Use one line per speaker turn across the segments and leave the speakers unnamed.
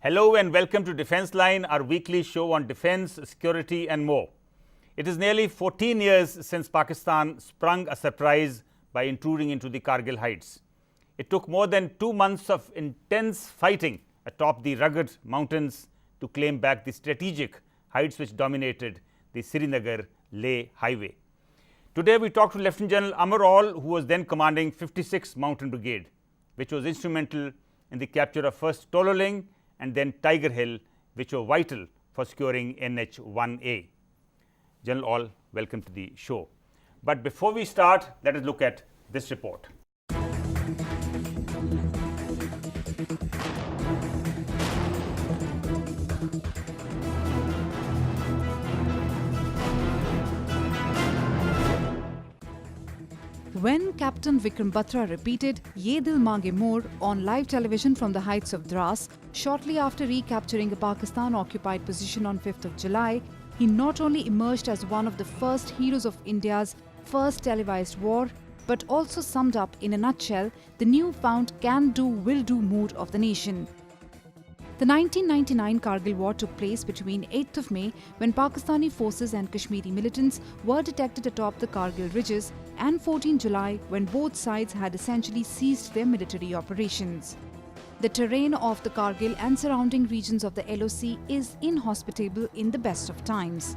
Hello and welcome to Defence Line, our weekly show on defence, security and more. It is nearly 14 years since Pakistan sprung a surprise by intruding into the Kargil heights. It took more than 2 months of intense fighting atop the rugged mountains to claim back the strategic heights which dominated the Srinagar-Leh highway. Today we talk to Lieutenant General Amar Aul, who was then commanding 56th Mountain Brigade, which was instrumental in the capture of first Tololing and then Tiger Hill, which were vital for securing NH-1A. General Aul, welcome to the show. But before we start, let us look at this report.
When Captain Vikram Batra repeated Ye Dil Mange More on live television from the heights of Dras, shortly after recapturing a Pakistan-occupied position on 5th of July, he not only emerged as one of the first heroes of India's first televised war, but also summed up in a nutshell the newfound can-do, will-do mood of the nation. The 1999 Kargil War took place between 8th of May, when Pakistani forces and Kashmiri militants were detected atop the Kargil ridges, and 14 July, when both sides had essentially ceased their military operations. The terrain of the Kargil and surrounding regions of the LOC is inhospitable in the best of times.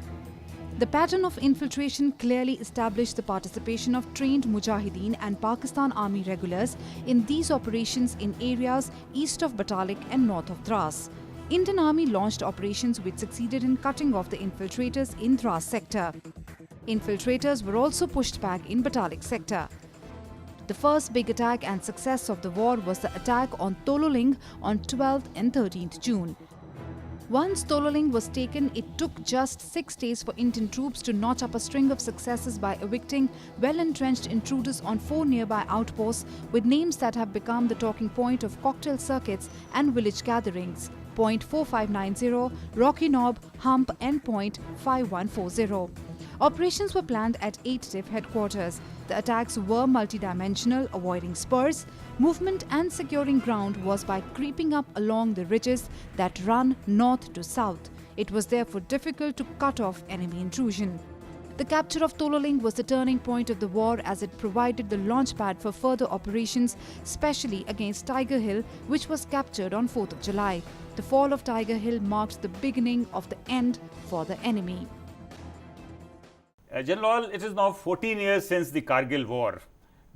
The pattern of infiltration clearly established the participation of trained Mujahideen and Pakistan Army regulars in these operations in areas east of Batalik and north of Dras. Indian Army launched operations which succeeded in cutting off the infiltrators in Dras sector. Infiltrators were also pushed back in Batalik sector. The first big attack and success of the war was the attack on Tololing on 12th and 13th June. Once Tololing was taken, it took just 6 days for Indian troops to notch up a string of successes by evicting well-entrenched intruders on 4 nearby outposts with names that have become the talking point of cocktail circuits and village gatherings: Point 4590, Rocky Knob, Hump and Point 5140. Operations were planned at 8 TIF headquarters. The attacks were multidimensional, avoiding spurs. Movement and securing ground was by creeping up along the ridges that run north to south. It was therefore difficult to cut off enemy intrusion. The capture of Tololing was the turning point of the war, as it provided the launchpad for further operations, especially against Tiger Hill, which was captured on 4th of July. The fall of Tiger Hill marked the beginning of the end for the enemy.
General Aul, it is now 14 years since the Kargil war.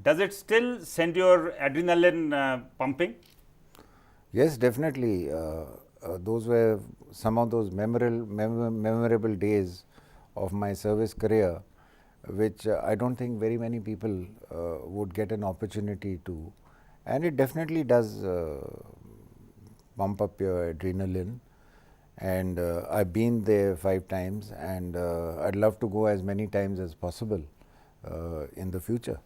Does it still send your adrenaline pumping?
Yes, definitely. Those were some of those memorable days of my service career, which I don't think very many people would get an opportunity to. And it definitely does pump up your adrenaline. And I've been there 5 times, and I'd love to go as many times as possible in the future.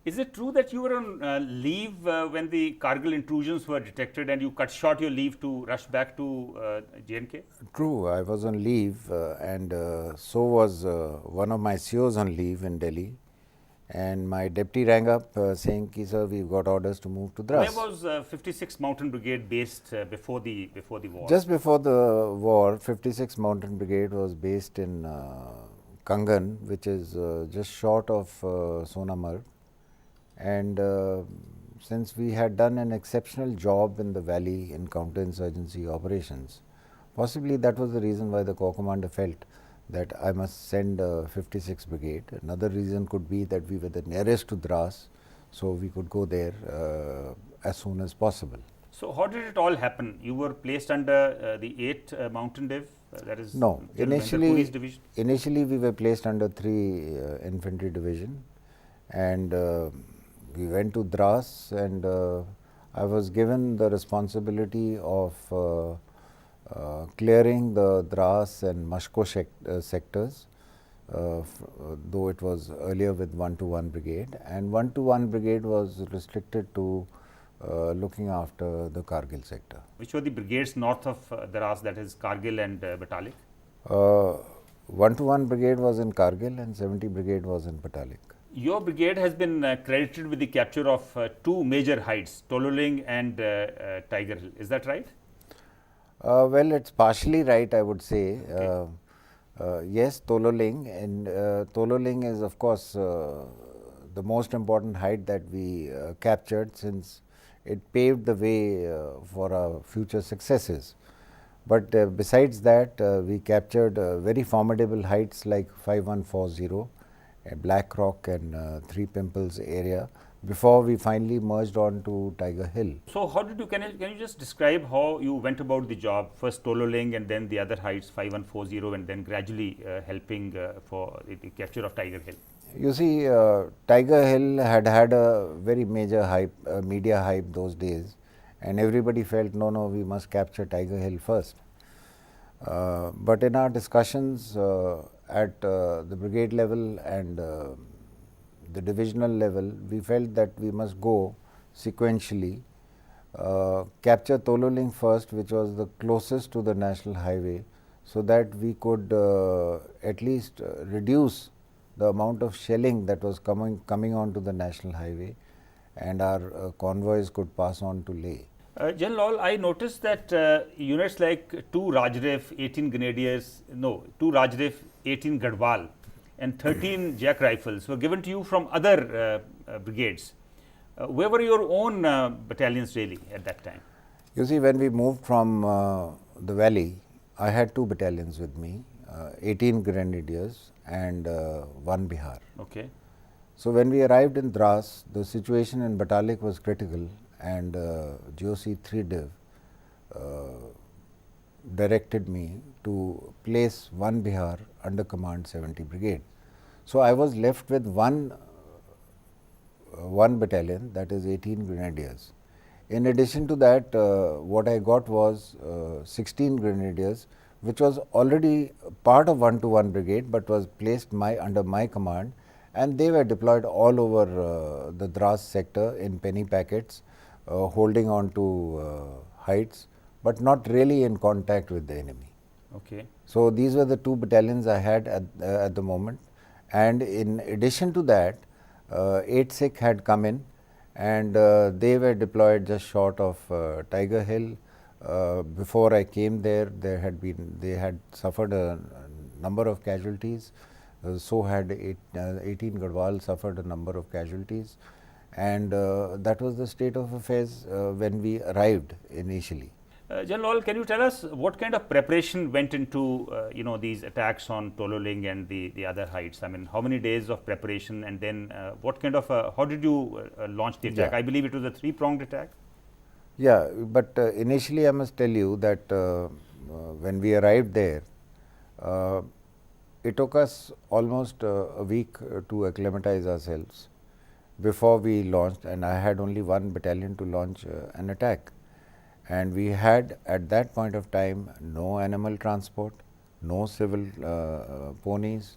Is it true that you were on leave when the Kargil intrusions were detected and you cut short your leave to rush back to J&K?
True, I was on leave and so was one of my COs on leave in Delhi. And my deputy rang up saying, "Ki sir, we've got orders to move to Dras."
Where was 56th Mountain Brigade based before the war?
Just before the war, 56th Mountain Brigade was based in Kangan, which is just short of Sonamarg. And since we had done an exceptional job in the valley in counterinsurgency operations, possibly that was the reason why the Corps Commander felt that I must send 56th Brigade. Another reason could be that we were the nearest to Dras, so we could go there as soon as possible.
So how did it all happen? You were placed under the 8th Mountain Div? That is
No,
Police Division?
Initially we were placed under 3 Infantry Division, and we went to Dras, and I was given the responsibility of clearing the Dras and Mashko sectors, though it was earlier with 121 Brigade, and 121 Brigade was restricted to looking after the Kargil sector.
Which were the brigades north of Dras, that is Kargil and Batalik?
121 Brigade was in Kargil and 70 Brigade was in Batalik.
Your brigade has been credited with the capture of 2 major heights, Tololing and Tiger Hill. Is that right?
Well, it's partially right, I would say. Yes, Tololing, and Tololing is, of course, the most important height that we captured, since it paved the way for our future successes. But besides that, we captured very formidable heights like 5140, Black Rock and Three Pimples area, before we finally merged on to Tiger Hill.
So, how did you, can you just describe how you went about the job? First Tololing and then the other heights 5140 and then gradually helping for the capture of Tiger Hill.
You see, Tiger Hill had a very major hype, media hype those days, and everybody felt, no, we must capture Tiger Hill first. But in our discussions at the brigade level and the divisional level, we felt that we must go sequentially, capture Tololing first, which was the closest to the national highway, so that we could at least reduce the amount of shelling that was coming onto the national highway, and our convoys could pass on to Leh.
General Lal, I noticed that units like 2 Rajrif, 18 Grenadiers, 2 Rajrif, 18 Gadwal and 13 Jack Rifles were given to you from other brigades. Where were your own battalions really at that time?
You see, when we moved from the valley, I had 2 battalions with me, 18 Grenadiers and 1 Bihar.
Okay.
So, when we arrived in Dras, the situation in Batalik was critical, and GOC 3 Div directed me to place 1 Bihar under command 70 Brigade. So, I was left with one battalion, that is 18 Grenadiers. In addition to that, what I got was 16 Grenadiers, which was already part of 121 Brigade, but was placed under my command, and they were deployed all over the Dras sector in penny packets, holding on to heights, but not really in contact with the enemy.
Okay.
So, these were the 2 battalions I had at the moment, and in addition to that, 8 Sikh had come in, and they were deployed just short of Tiger Hill. Before I came there, they had suffered a number of casualties. So had 18 Gadwal suffered a number of casualties, and that was the state of affairs when we arrived initially.
General Lal, can you tell us what kind of preparation went into these attacks on Tololing and the other heights? I mean, how many days of preparation, and then what kind of how did you launch the attack?
Yeah.
I believe it was a 3-pronged attack.
Yeah, but initially I must tell you that when we arrived there, it took us almost a week to acclimatize ourselves before we launched, and I had only 1 battalion to launch an attack. And we had at that point of time no animal transport, no civil ponies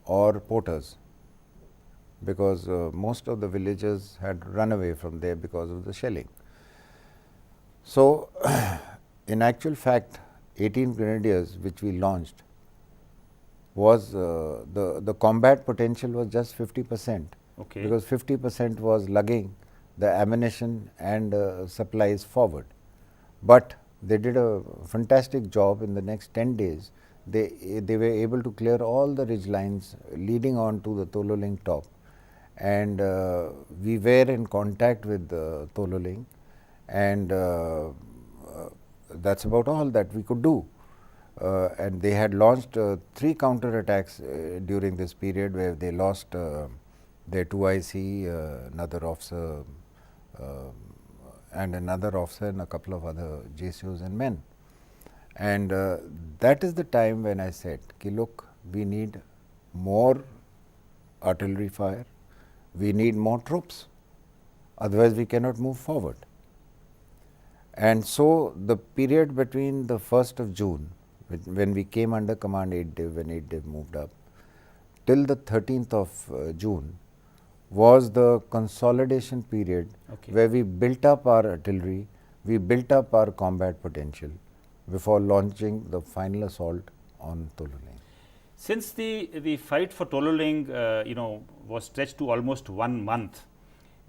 or porters, because most of the villagers had run away from there because of the shelling. So, in actual fact, 18 Grenadiers which we launched was the combat potential was just 50%.
Okay.
Because 50% was lugging the ammunition and supplies forward. But they did a fantastic job. In the next 10 days. They were able to clear all the ridge lines leading on to the Tololing top, and we were in contact with Tololing, and that's about all that we could do. And they had launched 3 counter attacks during this period, where they lost their 2 IC, another officer and another officer and a couple of other JCOs and men. And that is the time when I said, ki look, we need more artillery fire, we need more troops, otherwise we cannot move forward. And so, the period between the 1st of June, when we came under command 8 Div, when 8 Div moved up, till the 13th of June, was the consolidation period,
Okay.
where we built up our artillery, we built up our combat potential before launching the final assault on Tololing.
Since the fight for Tololing was stretched to almost 1 month,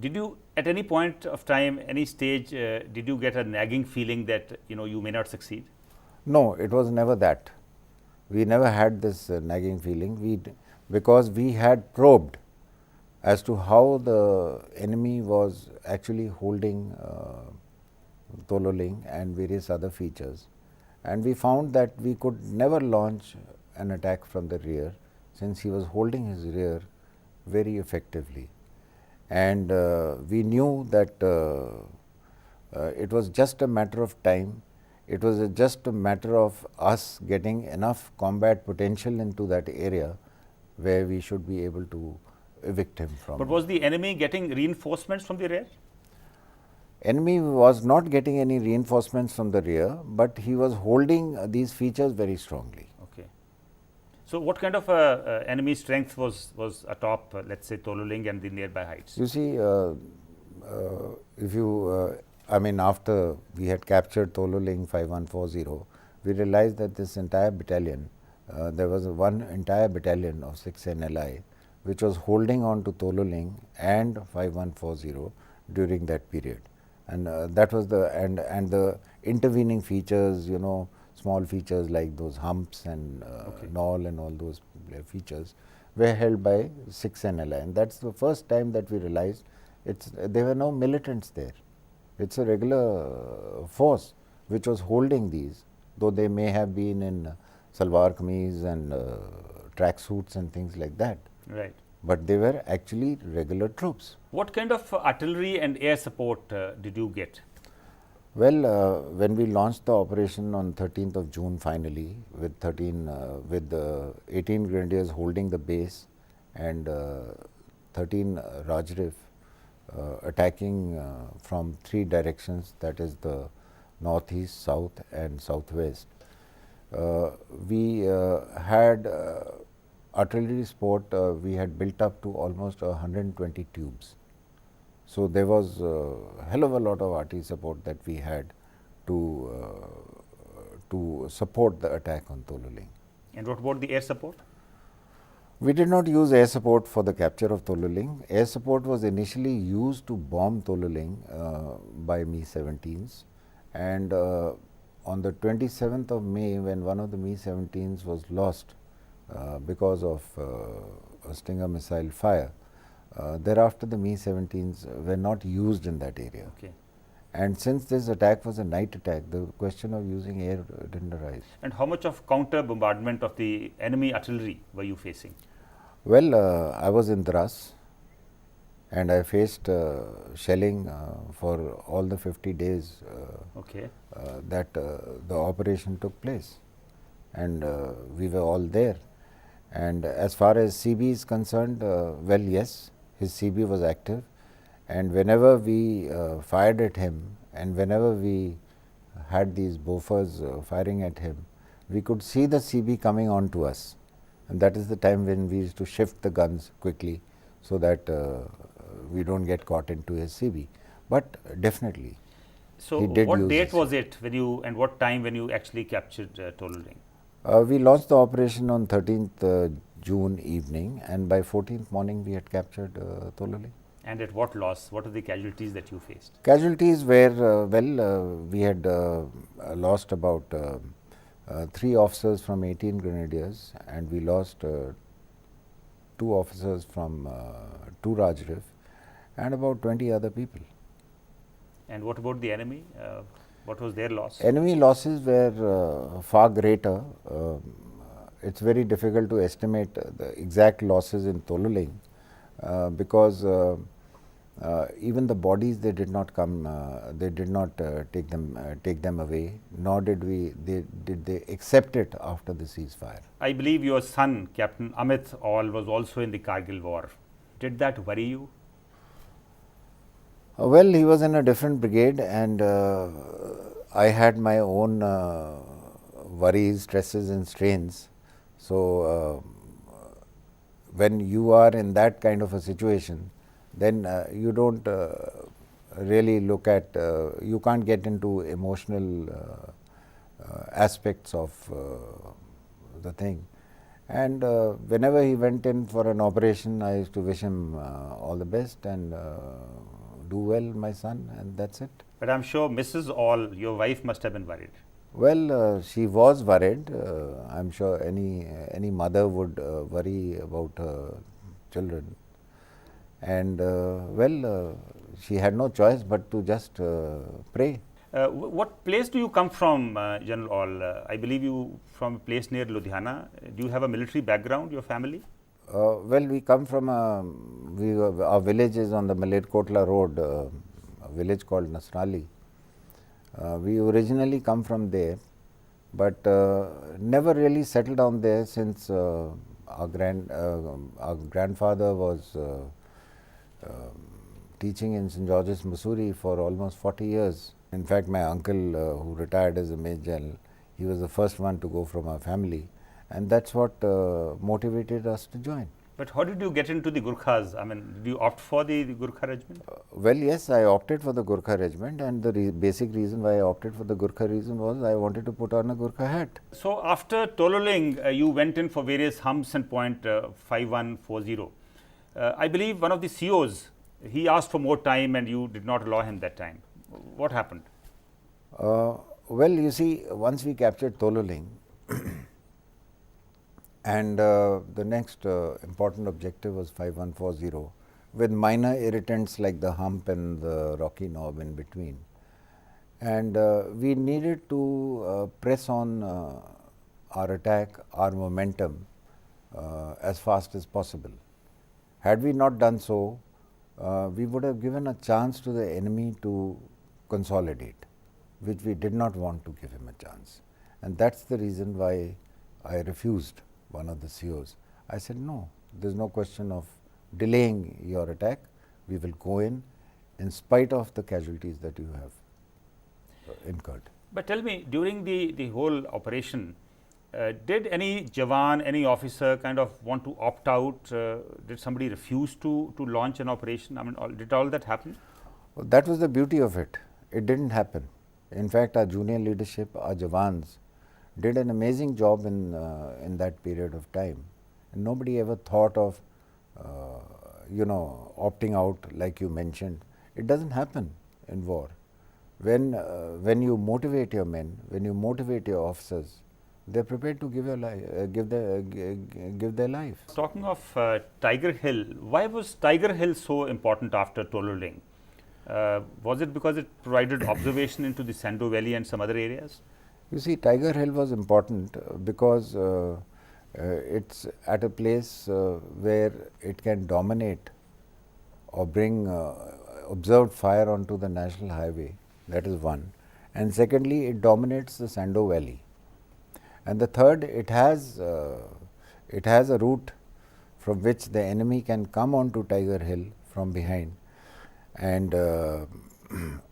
did you at any point of time, any stage, did you get a nagging feeling that you may not succeed?
No, it was never that. We never had this nagging feeling. Because we had probed as to how the enemy was actually holding Tololing and various other features, and we found that we could never launch an attack from the rear, since he was holding his rear very effectively. And we knew that it was just a matter of time. It was just a matter of us getting enough combat potential into that area where we should be able to evict him from.
But was the enemy getting reinforcements from the rear?
Enemy was not getting any reinforcements from the rear, but he was holding these features very strongly.
Okay. So, what kind of enemy strength was atop, let's say, Tololing and the nearby heights?
You see, if you, I mean, after we had captured Tololing 5140, we realized that this entire battalion, there was one entire battalion of 6 NLI, which was holding on to Tololing and 5140 during that period. And that was the and the intervening features, you know, small features like those humps and knoll and all those features were held by 6 NLI, and that's the first time that we realized there were no militants there. It's a regular force which was holding these, though they may have been in salwar kameez and track suits and things like that.
Right.
But they were actually regular troops.
What kind of artillery and air support did you get?
Well, when we launched the operation on 13th of June finally, with 18 grenadiers holding the base and 13 Rajrif attacking from 3 directions, that is the northeast, south and southwest. We had artillery support, we had built up to almost 120 tubes. So, there was a hell of a lot of artillery support that we had to support the attack on Tololing.
And what about the air support?
We did not use air support for the capture of Tololing. Air support was initially used to bomb Tololing by Mi-17s, and on the 27th of May, when one of the Mi-17s was lost because of a Stinger missile fire, thereafter the Mi-17s were not used in that area.
Okay.
And since this attack was a night attack, the question of using air didn't arise.
And how much of counter bombardment of the enemy artillery were you facing?
Well, I was in Dras, and I faced shelling for all the 50 days that the operation took place, and we were all there. And as far as CB is concerned, well, yes, his CB was active, and whenever we fired at him and whenever we had these Bofors firing at him, we could see the CB coming on to us, and that is the time when we used to shift the guns quickly so that we don't get caught into his CB. But definitely.
So, what date was it when you, and what time when you actually captured Tololing?
We launched the operation on 13th June evening, and by 14th morning we had captured Tololing.
And at what loss? What are the casualties that you faced?
Casualties were, we had lost about 3 officers from 18 grenadiers, and we lost 2 officers from 2 Rajrif and about 20 other people.
And what about the enemy? What was their loss?
Enemy losses were far greater. It's very difficult to estimate the exact losses in Tololing because even the bodies, they did not come, they did not take them away, nor did they accept it after the ceasefire.
I believe your son, Captain Amit Aul, was also in the Kargil war. Did that worry you?
Well, he was in a different brigade, and I had my own worries, stresses and strains. So, when you are in that kind of a situation, then you don't really look at, you can't get into emotional aspects of the thing. And whenever he went in for an operation, I used to wish him all the best and do well, my son, and that's it.
But I'm sure Mrs. Aul, your wife, must have been worried.
Well, she was worried. I'm sure any mother would worry about her children, and she had no choice but to just pray.
What place do you come from, General All? I believe you from a place near Ludhiana. Do you have a military background, your family?
Well, we come from our village is on the Malerkotla road, a village called Nasrali. We originally come from there, but never really settled down there since our grandfather was teaching in St. George's, Mussoorie for almost 40 years. In fact, my uncle who retired as a Major General, he was the first one to go from our family, and that's what motivated us to join.
But how did you get into the Gurkhas? I mean, did you opt for the Gurkha regiment?
Well, yes, I opted for the Gurkha regiment, and the basic reason why I opted for the Gurkha reason was I wanted to put on a Gurkha hat.
So, after Tololing, you went in for various humps and point 5140. I believe one of the COs, he asked for more time and you did not allow him that time. What happened?
Well, you see, once we captured Tololing, and the next important objective was 5140, with minor irritants like the hump and the rocky knob in between. And we needed to press on our attack, our momentum as fast as possible. Had we not done so, we would have given a chance to the enemy to consolidate, which we did not want to give him a chance. And that's the reason why I refused one of the COs. I said, no, there's no question of delaying your attack. We will go in spite of the casualties that you have incurred.
But tell me, during the whole operation, did any Jawan, any officer kind of want to opt out? Did somebody refuse to launch an operation? I mean, did all that happen?
Well, that was the beauty of it. It didn't happen. In fact, our junior leadership, our Jawans, did an amazing job in that period of time. And nobody ever thought of, opting out like you mentioned. It doesn't happen in war. When you motivate your men, when you motivate your officers, they're prepared to give their life.
Talking of Tiger Hill, why was Tiger Hill so important after Tololing? Was it because it provided observation into the Sando Valley and some other areas?
You see, Tiger Hill was important because it's at a place where it can dominate or bring observed fire onto the national highway. That is one. And secondly, it dominates the Sando Valley. And the third, it has a route from which the enemy can come onto Tiger Hill from behind and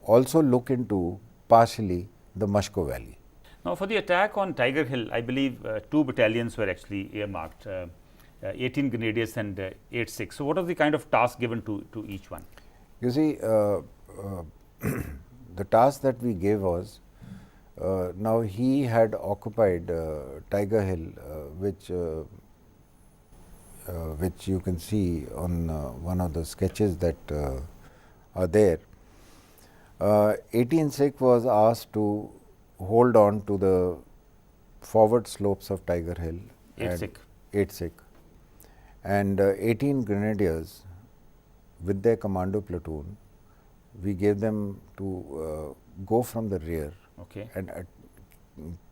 also look into partially the Mashko Valley.
Now, for the attack on Tiger Hill, I believe 2 battalions were actually earmarked, 18 Grenadiers and 8 Sikhs. So, what was the kind of task given to each one?
You see, the task that we gave was, now he had occupied Tiger Hill, which you can see on one of the sketches that are there. 18 Sikh was asked to hold on to the forward slopes of Tiger Hill.
8 Sikh.
8 Sikh. And 18 Grenadiers with their commando platoon, we gave them to go from the rear.
Okay.
And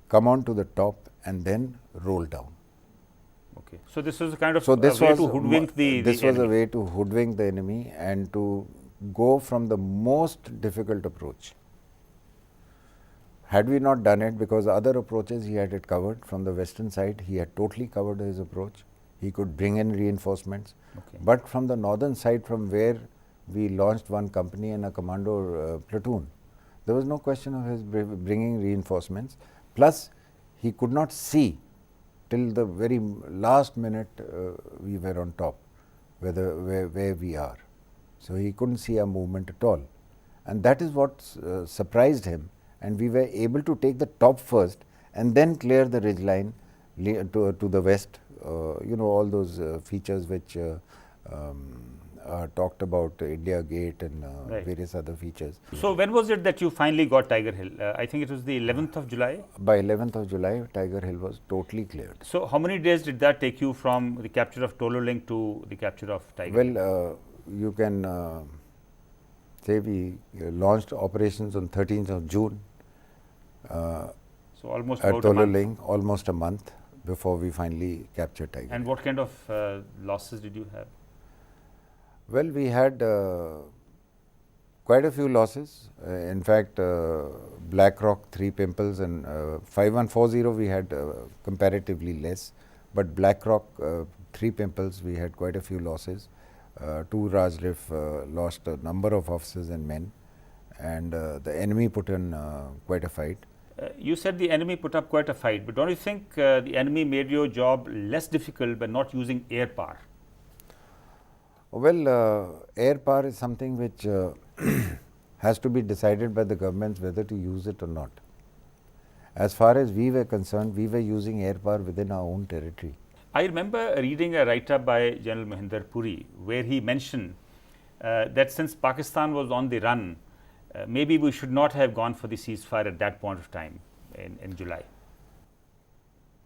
come on to the top and then roll down.
Okay. So, this was a kind of
so this
way
was
to hoodwink the
This was
enemy.
a way to hoodwink the enemy and to go from the most difficult approach. Had we not done it, because other approaches he had it covered from the western side, he had totally covered his approach. He could bring in reinforcements.
Okay.
But from the northern side, from where we launched one company and a commando platoon, there was no question of his bringing reinforcements. Plus, he could not see till the very last minute we were on top, where we are. So, he couldn't see our movement at all. And that is what surprised him. And we were able to take the top first and then clear the ridge line to the west, all those features which talked about India Gate and
Right.
various other features.
So, when was it that you finally got Tiger Hill? I think it was the 11th of July.
By 11th of July, Tiger Hill was totally cleared.
So, how many days did that take you from the capture of Tololing to the capture of Tiger Hill?
Well, you can say we launched operations on 13th of June
So, almost
at
about a month.
Tololing, almost a month before we finally captured Tiger.
And what kind of losses did you have?
Well, we had quite a few losses. In fact, BlackRock, 3 Pimples and 5140 we had comparatively less, but BlackRock, 3 Pimples we had quite a few losses. 2 Rajrif lost a number of officers and men, and the enemy put in quite a fight.
You said the enemy put up quite a fight, but don't you think the enemy made your job less difficult by not using air power?
Well, air power is something which has to be decided by the governments whether to use it or not. As far as we were concerned, we were using air power within our own territory.
I remember reading a write-up by General Mahinder Puri, where he mentioned that since Pakistan was on the run, maybe we should not have gone for the ceasefire at that point of time in July.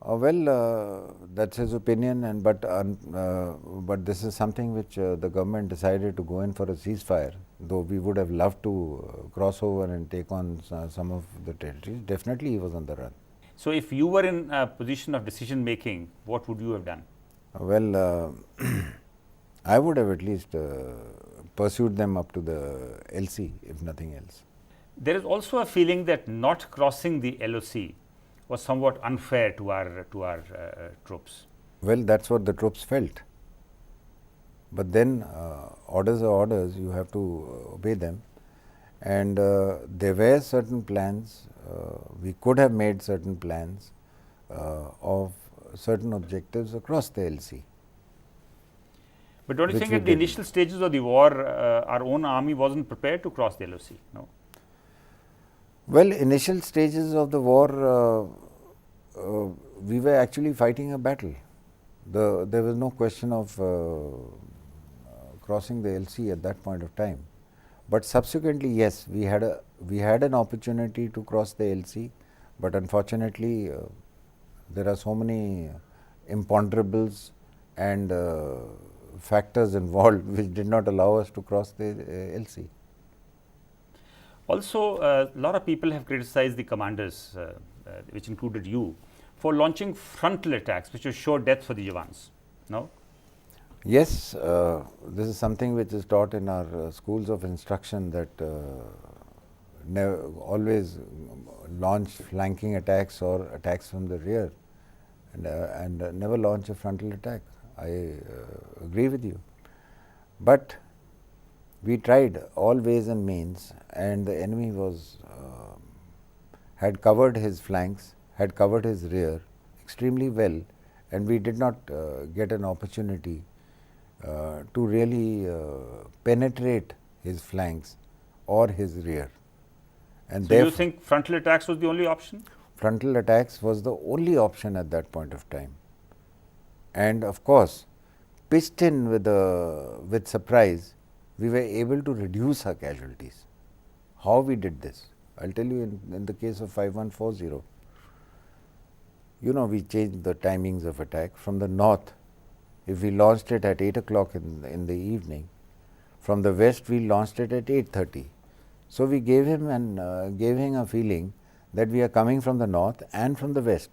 Well, that's his opinion, and but this is something which the government decided to go in for a ceasefire. Though we would have loved to cross over and take on some of the territories, definitely he was on the run.
So, if you were in a position of decision making, what would you have done?
Well, I would have at least pursued them up to the LC, if nothing else.
There is also a feeling that not crossing the LOC was somewhat unfair to our troops.
Well, that's what the troops felt. But then orders are orders, you have to obey them. And there were certain plans, we could have made certain plans of certain objectives across the LC.
But don't you
Which
think
we
at the
didn't.
initial stages of the war, our own army wasn't prepared to cross the LOC? No.
Well, initial stages of the war, we were actually fighting a battle. There was no question of crossing the LC at that point of time. But subsequently, yes, we had an opportunity to cross the LC, but unfortunately, there are so many imponderables and factors involved which did not allow us to cross the LC.
Also, a lot of people have criticized the commanders, which included you, for launching frontal attacks, which was sure death for the Jawans. No?
Yes, this is something which is taught in our schools of instruction, that always launch flanking attacks or attacks from the rear, and never launch a frontal attack. I agree with you. But we tried all ways and means, and the enemy was had covered his flanks, had covered his rear extremely well, and we did not get an opportunity to really penetrate his flanks or his rear. And
So, you think frontal attacks was the only option?
frontal attacks was the only option at that point of time. And of course, pitched in with surprise, we were able to reduce our casualties. How we did this? I will tell you in the case of 5140, you know, we changed the timings of attack. From the north, if we launched it at 8 o'clock in the evening, from the west we launched it at 8:30. So, we gave him a feeling that we are coming from the north and from the west.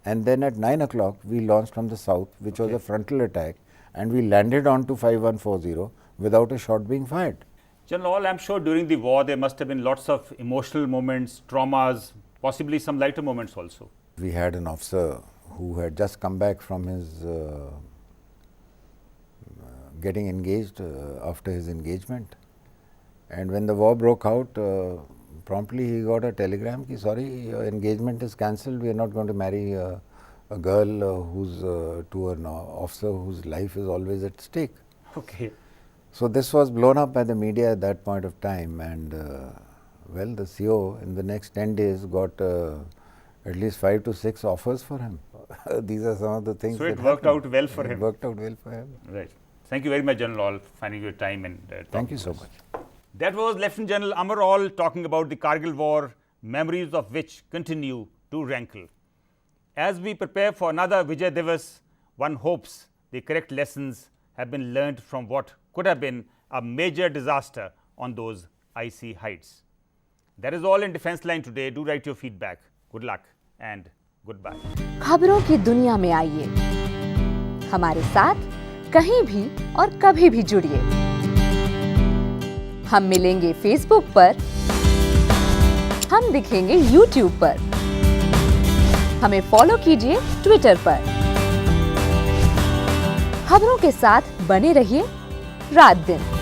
And then at 9 o'clock we launched from the south, which was a frontal attack, and we landed onto 5140 without a shot being fired.
General, I am sure during the war there must have been lots of emotional moments, traumas, possibly some lighter moments also.
We had an officer who had just come back from his getting engaged after his engagement, and when the war broke out, promptly he got a telegram ki sorry, your engagement is cancelled, we are not going to marry a girl who's to an officer whose life is always at stake.
Okay.
So, this was blown up by the media at that point of time, and well, the CO in the next 10 days got at least 5 to 6 offers for him. These are some of the things
So, it
that
worked
happened.
out well for
It
him.
worked out well for him.
Right. Thank you very much, General Aul, for finding your time and
Thank you so much.
That was Lieutenant General Amar Aul talking about the Kargil War, memories of which continue to rankle. As we prepare for another Vijay Divas, one hopes the correct lessons have been learned from what could have been a major disaster on those icy heights. That is all in Defence Line today. Do write your feedback. Good luck and goodbye.
खबरों की दुनिया में आइए, हमारे साथ कहीं भी और कभी भी जुड़िए। हम मिलेंगे फेसबुक पर, हम दिखेंगे यूट्यूब पर, हमें फॉलो कीजिए ट्विटर पर। खबरों के साथ बने रहिए रात दिन।